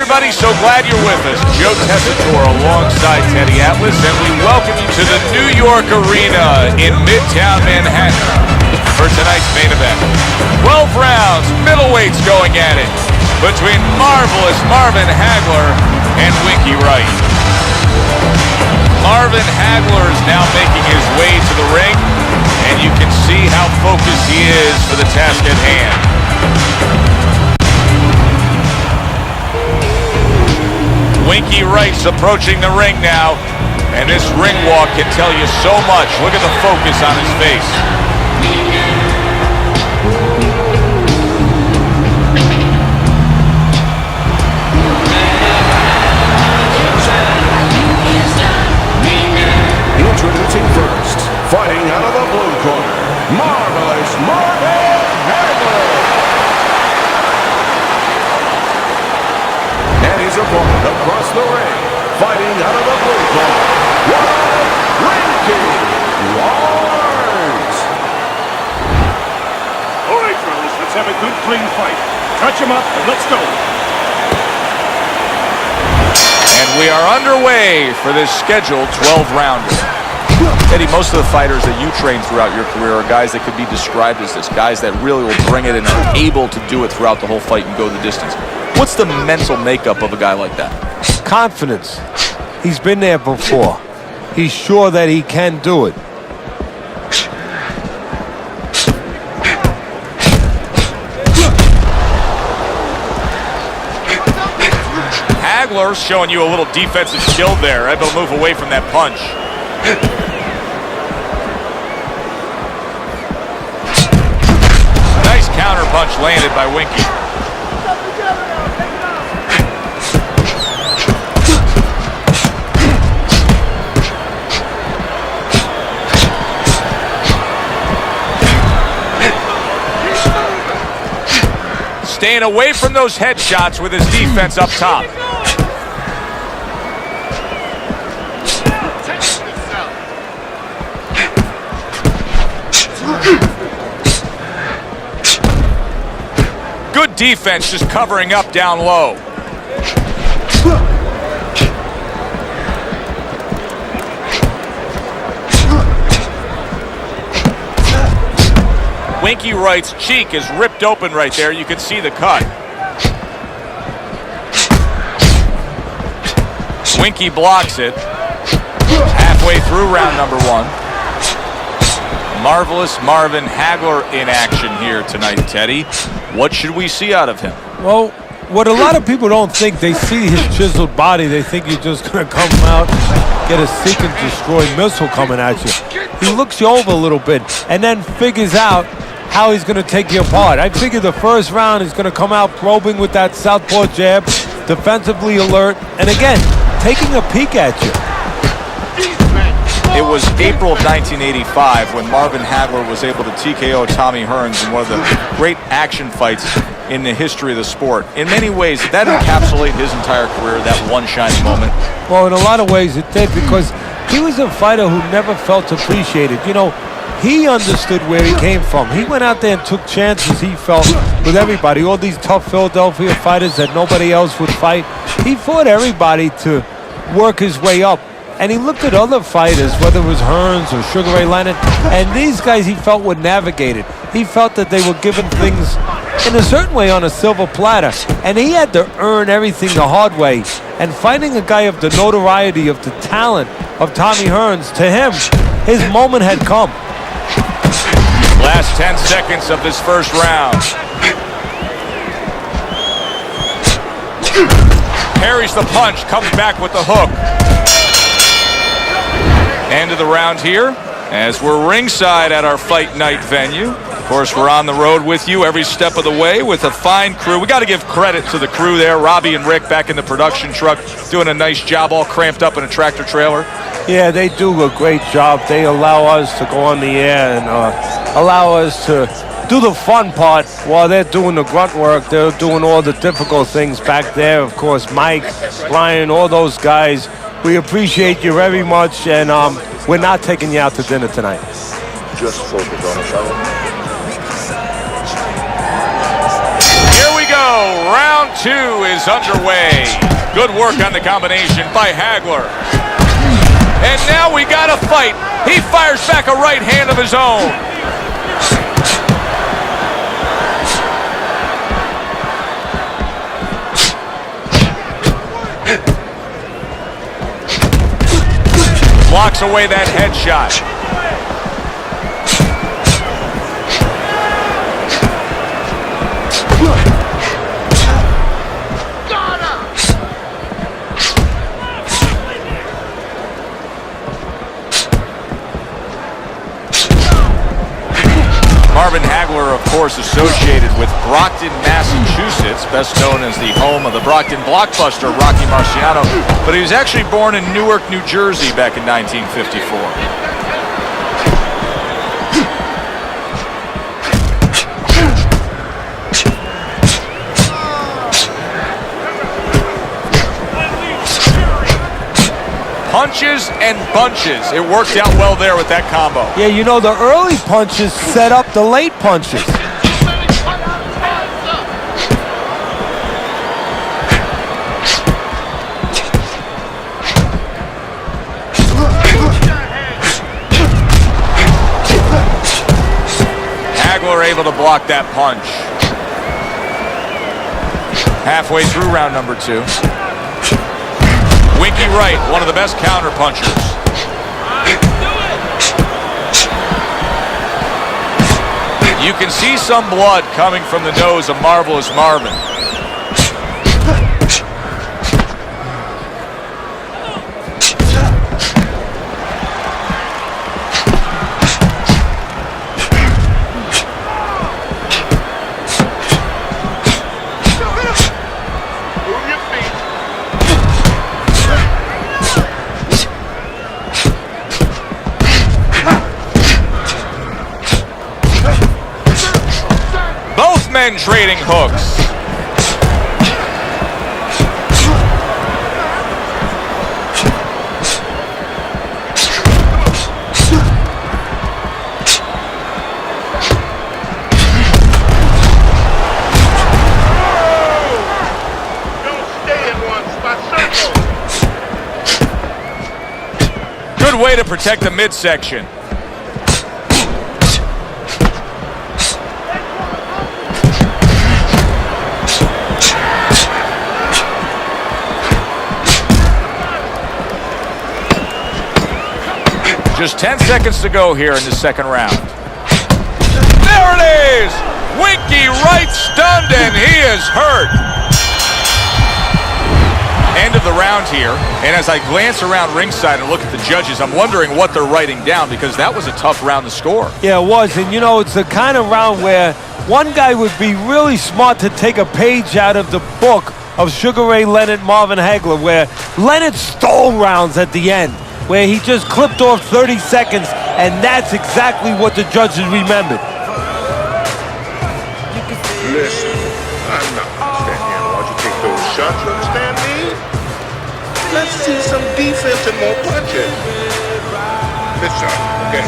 everybody, so glad you're with us. Joe Tessitore alongside Teddy Atlas, and we welcome you to the New York Arena in Midtown Manhattan for tonight's main event. 12 rounds, middleweights going at it between marvelous Marvin Hagler and Winky Wright. Marvin Hagler is now making his way to the ring, and you can see how focused he is for the task at hand. Winky Wright's approaching the ring now, and this ring walk can tell you so much. Look at the focus on his face. Introducing first, fighting out of the blue corner, marvelous Marvin Hagler. And his opponent across the ring, fighting out of the blue corner, WINKY. All right, fellas, let's have a good, clean fight. Touch him up and let's go. And we are underway for this scheduled 12-rounder. Eddie, most of the fighters that you train throughout your career are guys that could be described as this, guys that really will bring it and are able to do it throughout the whole fight and go the distance. What's the mental makeup of a guy like that? Confidence. He's been there before. He's sure that he can do it. Hagler's showing you a little defensive skill there, able to move away from that punch. Nice counter punch landed by Winky. Staying away from those headshots with his defense up top. Good defense, just covering up down low. Winky Wright's cheek is ripped open right there. You can see the cut. Winky blocks it. Halfway through round number one. Marvelous Marvin Hagler in action here tonight, Teddy. What should we see out of him? Well, what a lot of people don't think, they see his chiseled body, they think you're just going to come out, get a seek and destroy missile coming at you. He looks you over a little bit and then figures out how he's going to take you apart. I figure the first round he's going to come out probing with that southpaw jab, defensively alert, and again, taking a peek at you. It was April of 1985 when Marvin Hagler was able to TKO Tommy Hearns in one of the great action fights in the history of the sport. In many ways, that encapsulated his entire career, that one shining moment. Well, in a lot of ways it did, because he was a fighter who never felt appreciated. You know, he understood where he came from. He went out there and took chances, he felt, with everybody. All these tough Philadelphia fighters that nobody else would fight. He fought everybody to work his way up. And he looked at other fighters, whether it was Hearns or Sugar Ray Leonard, and these guys he felt were navigated. He felt that they were given things in a certain way on a silver platter, and he had to earn everything the hard way. And fighting a guy of the notoriety, of the talent of Tommy Hearns, to him, his moment had come. Last 10 seconds of this first round. Parries the punch, comes back with the hook. End of the round here, as we're ringside at our fight night venue. Of course, we're on the road with you every step of the way with a fine crew. We got to give credit to the crew there. Robbie and Rick back in the production truck doing a nice job, all cramped up in a tractor trailer. Yeah, they do a great job. They allow us to go on the air and allow us to do the fun part while they're doing the grunt work. They're doing all the difficult things back there. Of course, Mike, Brian, all those guys. We appreciate you very much, and we're not taking you out to dinner tonight. Just focus on each other. Here we go. round 2 is underway. Good work on the combination by Hagler. And now we got a fight. He fires back a right hand of his own. Blocks away that headshot. Marvin Hagler, of course, associated with Brockton, Massachusetts, best known as the home of the Brockton blockbuster Rocky Marciano, but he was actually born in Newark, New Jersey back in 1954. Punches and bunches. It worked out well there with that combo. Yeah, you know, the early punches set up the late punches. Hagler able to block that punch. Halfway through round number 2. Winky Wright, one of the best counter punchers. You can see some blood coming from the nose of Marvelous Marvin. Men trading hooks. Don't stay in one spot. Circle. Good way to protect the midsection. Just 10 seconds to go here in the second round. There it is! Winky Wright stunned and he is hurt. End of the round here. And as I glance around ringside and look at the judges, I'm wondering what they're writing down because that was a tough round to score. Yeah, it was. And you know, it's the kind of round where one guy would be really smart to take a page out of the book of Sugar Ray Leonard, Marvin Hagler, where Leonard stole rounds at the end, where he just clipped off 30 seconds, and that's exactly what the judges remembered. Listen, I'm not understanding you. Why don't you take those shots, you understand me? Let's see some defense and more punches. This shot, okay?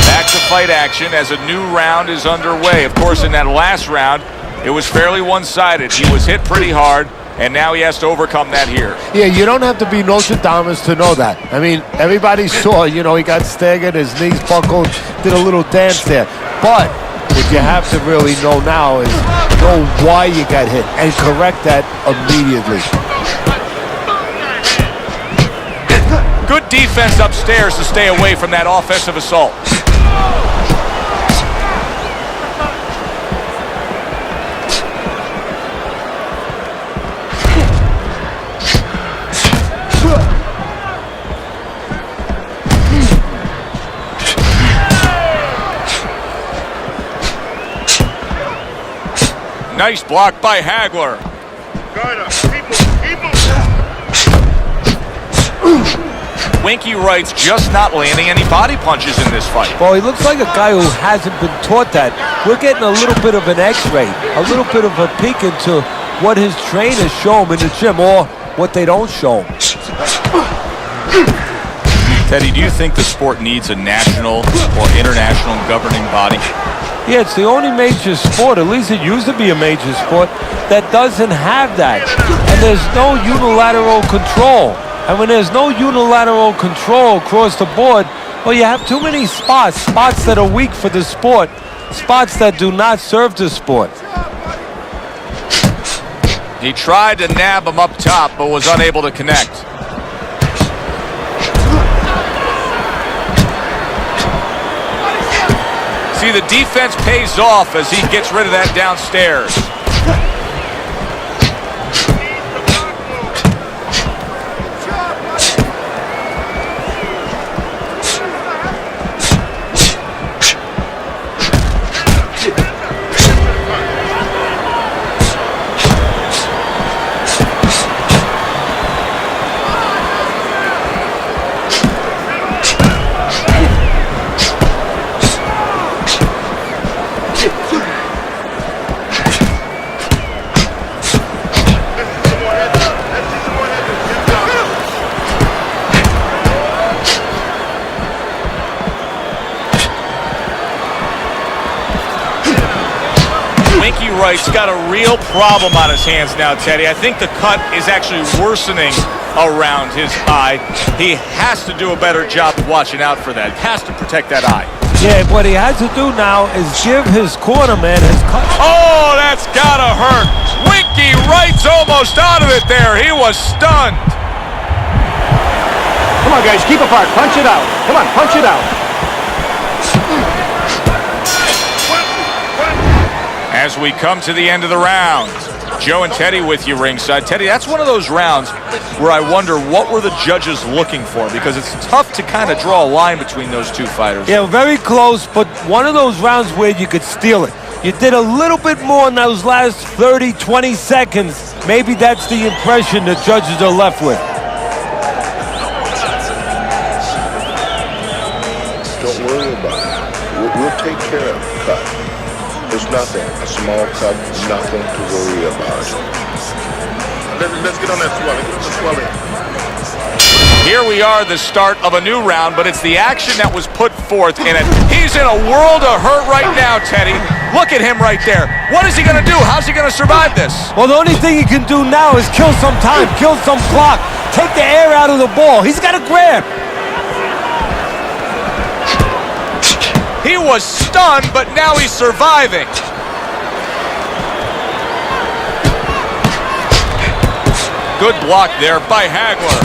Back to fight action as a new round is underway. Of course, in that last round, it was fairly one-sided. He was hit pretty hard, and now he has to overcome that here. Yeah, you don't have to be Nostradamus to know that. I mean, everybody saw, you know, he got staggered, his knees buckled, did a little dance there. But what you have to really know now is know why you got hit and correct that immediately. Good defense upstairs to stay away from that offensive assault. Nice block by Hagler. Winky Wright's just not landing any body punches in this fight. Well, he looks like a guy who hasn't been taught that. We're getting a little bit of an x-ray, a little bit of a peek into what his trainers show him in the gym or what they don't show him. Teddy, do you think the sport needs a national or international governing body? Yeah, it's the only major sport, at least it used to be a major sport, that doesn't have that. And there's no unilateral control. And when there's no unilateral control across the board, well, you have too many spots that are weak for the sport, spots that do not serve the sport. He tried to nab him up top, but was unable to connect. See, the defense pays off as he gets rid of that downstairs. Winky Wright's got a real problem on his hands now, Teddy. I think the cut is actually worsening around his eye. He has to do a better job of watching out for that. He has to protect that eye. Yeah, what he has to do now is give his cornerman his cut. Oh, that's gotta hurt. Winky Wright's almost out of it there. He was stunned. Come on, guys, keep apart. Punch it out. Come on, punch it out. As we come to the end of the round, Joe and Teddy with you ringside. Teddy, that's one of those rounds where I wonder what were the judges looking for, because it's tough to kind of draw a line between those two fighters. Yeah, very close, but one of those rounds where you could steal it. You did a little bit more in those last 30, 20 seconds. Maybe that's the impression the judges are left with. Don't worry about it. We'll take care of the cut. It's nothing. A small cut, nothing to worry about. Let's get on that swelling. Get on the swelling. Here we are, the start of a new round, but it's the action that was put forth in it. He's in a world of hurt right now, Teddy. Look at him right there. What is he going to do? How's he going to survive this? Well, the only thing he can do now is kill some time, kill some clock, take the air out of the ball. He's got to grab. He was stunned, but now he's surviving. Good block there by Hagler.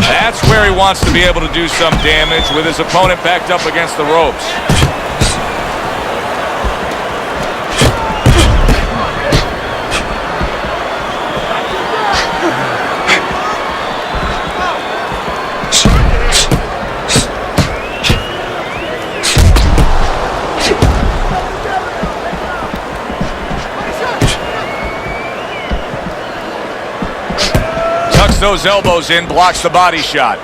That's where he wants to be able to do some damage with his opponent backed up against the ropes. Those elbows in, blocks the body shot.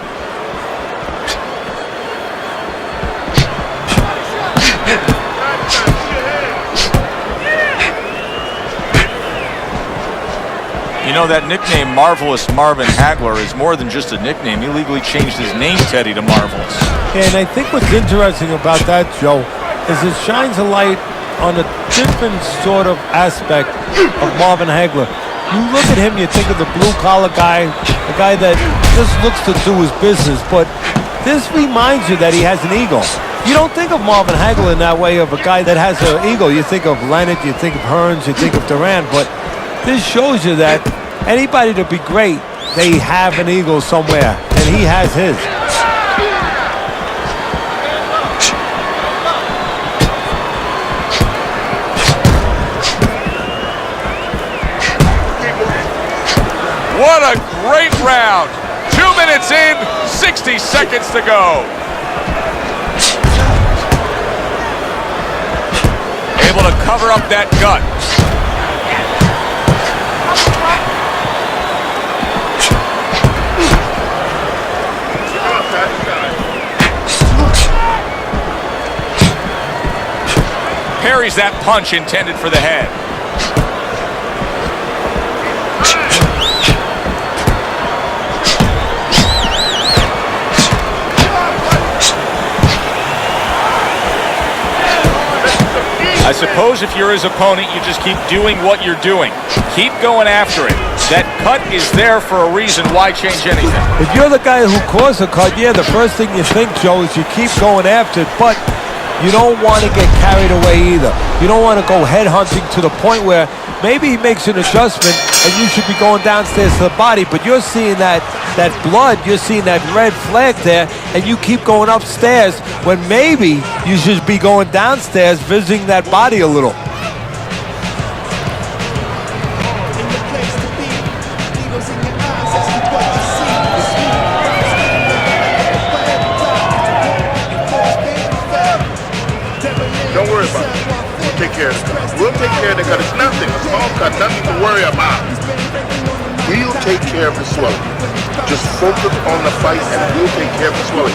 You know, that nickname, Marvelous Marvin Hagler, is more than just a nickname. He legally changed his name, Teddy, to Marvelous. Yeah, and I think what's interesting about that, Joe, is it shines a light on a different sort of aspect of Marvin Hagler. You look at him, you think of the blue-collar guy, the guy that just looks to do his business, but this reminds you that he has an ego. You don't think of Marvin Hagler in that way, of a guy that has an ego. You think of Leonard, you think of Hearns, you think of Durant, but this shows you that anybody to be great, they have an ego somewhere, and he has his. What a great round. 2 minutes in, 60 seconds to go. Able to cover up that gut. Parries that punch intended for the head. I suppose if you're his opponent, you just keep doing what you're doing. Keep going after it. That cut is there for a reason. Why change anything? If you're the guy who caused the cut, yeah, the first thing you think, Joe, is you keep going after it, but you don't want to get carried away either. You don't want to go head hunting to the point where maybe he makes an adjustment and you should be going downstairs to the body, but you're seeing that blood, you're seeing that red flag there, and you keep going upstairs when maybe you should be going downstairs visiting that body a little. Don't worry about it. We'll take care of the cut. We'll take care of the cut. It's nothing. A small cut, nothing to worry about. We'll take care of the swelling. Just focus on the fight and we'll take care of the swelling.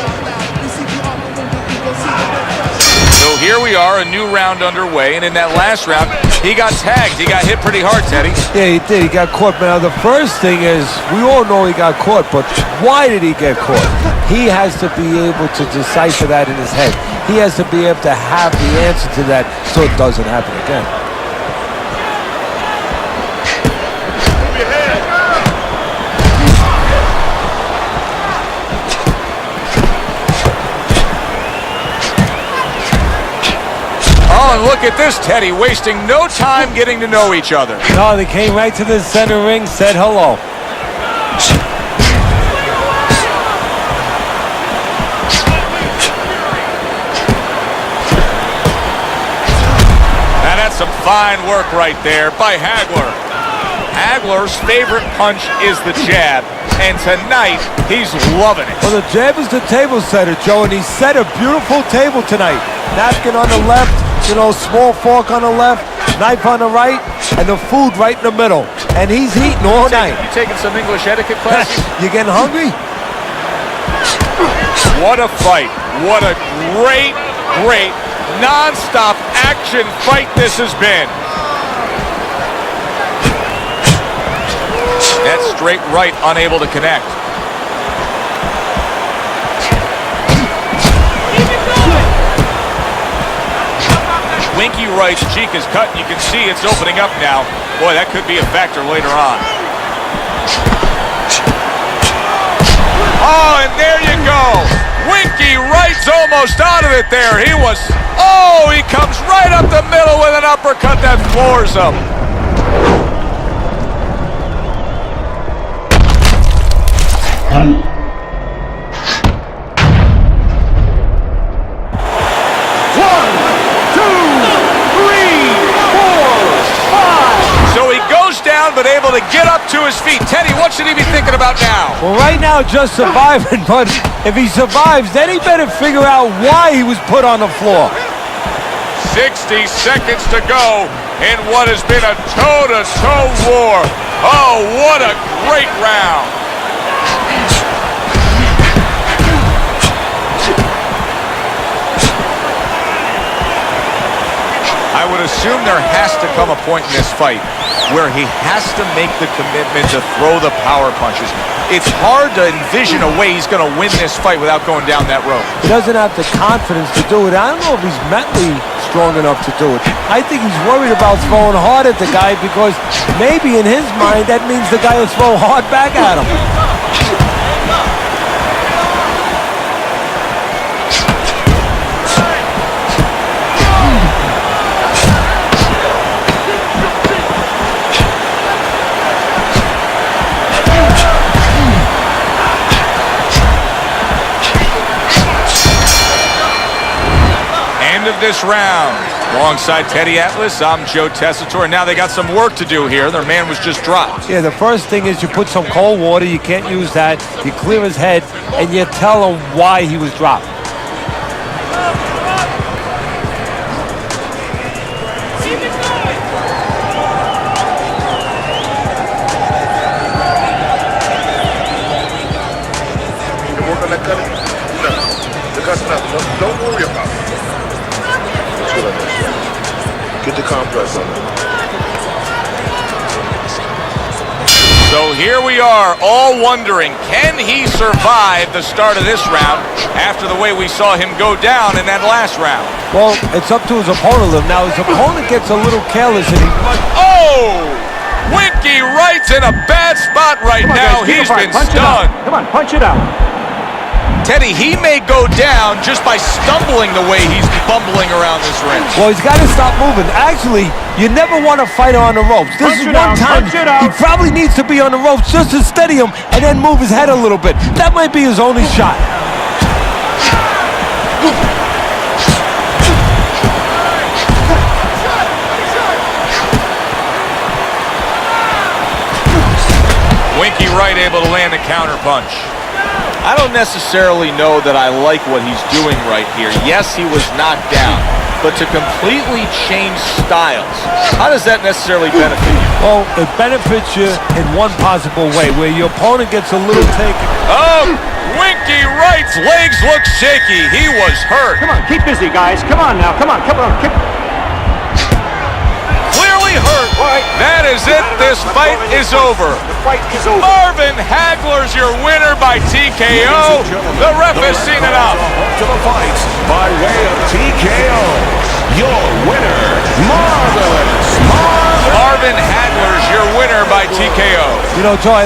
So here we are, a new round underway, and in that last round, he got tagged. He got hit pretty hard, Teddy. Yeah, he did. He got caught. But now the first thing is, we all know he got caught, but why did he get caught? He has to be able to decipher that in his head. He has to be able to have the answer to that so it doesn't happen again. Oh, and look at this, Teddy, wasting no time getting to know each other. No, they came right to the center ring, said hello. And that's some fine work right there by Hagler. Hagler's favorite punch is the jab, and tonight he's loving it. Well, the jab is the table setter, Joe, and he set a beautiful table tonight. Napkin on the left, you know, small fork on the left, knife on the right, and the food right in the middle. And he's eating all night. You taking some English etiquette classes? You getting hungry? What a fight. What a great, great, non-stop action fight this has been. That straight right, unable to connect. Winky Wright's cheek is cut, and you can see it's opening up now. Boy, that could be a factor later on. Oh, and there you go. Winky Wright's almost out of it there. He comes right up the middle with an uppercut that floors him. But able to get up to his feet. Teddy, what should he be thinking about now? Well, right now, just surviving, but if he survives, then he better figure out why he was put on the floor. 60 seconds to go in what has been a toe-to-toe war. Oh, what a great round. I would assume there has to come a point in this fight where he has to make the commitment to throw the power punches. It's hard to envision a way he's going to win this fight without going down that road. He doesn't have the confidence to do it. I don't know if he's mentally strong enough to do it. I think he's worried about throwing hard at the guy because maybe in his mind that means the guy will throw hard back at him. Of this round. Alongside Teddy Atlas, I'm Joe Tessitore. Now they got some work to do here. Their man was just dropped. Yeah, the first thing is you put some cold water. You can't use that. You clear his head, and you tell him why he was dropped. You work on that cut? No. The cut's nothing. Don't worry about it. Get the compress on it. So here we are, all wondering, can he survive the start of this round after the way we saw him go down in that last round? Well, it's up to his opponent. Now, his opponent gets a little careless and he... Oh! Winky Wright's in a bad spot right now. He's been stunned. Come on, punch it out. Teddy, he may go down just by stumbling the way he's bumbling around this ring. Well, he's got to stop moving. Actually, you never want to fight on the ropes. This is one time he probably needs to be on the ropes just to steady him and then move his head a little bit. That might be his only shot. Winky Wright able to land a counter punch. I don't necessarily know that I like what he's doing right here. Yes, he was knocked down, but to completely change styles, how does that necessarily benefit you? Well, it benefits you in one possible way, where your opponent gets a little taken. Oh, Winky Wright's legs look shaky. He was hurt. Come on, keep busy, guys. Come on now. Come on. Clearly hurt. That is it. This fight is over. The fight is over. Marvin Hagler's your winner by TKO. The ref has seen enough. To the fight by way of TKO. Your winner, Marvin Hagler's your winner by TKO. You know, Joe,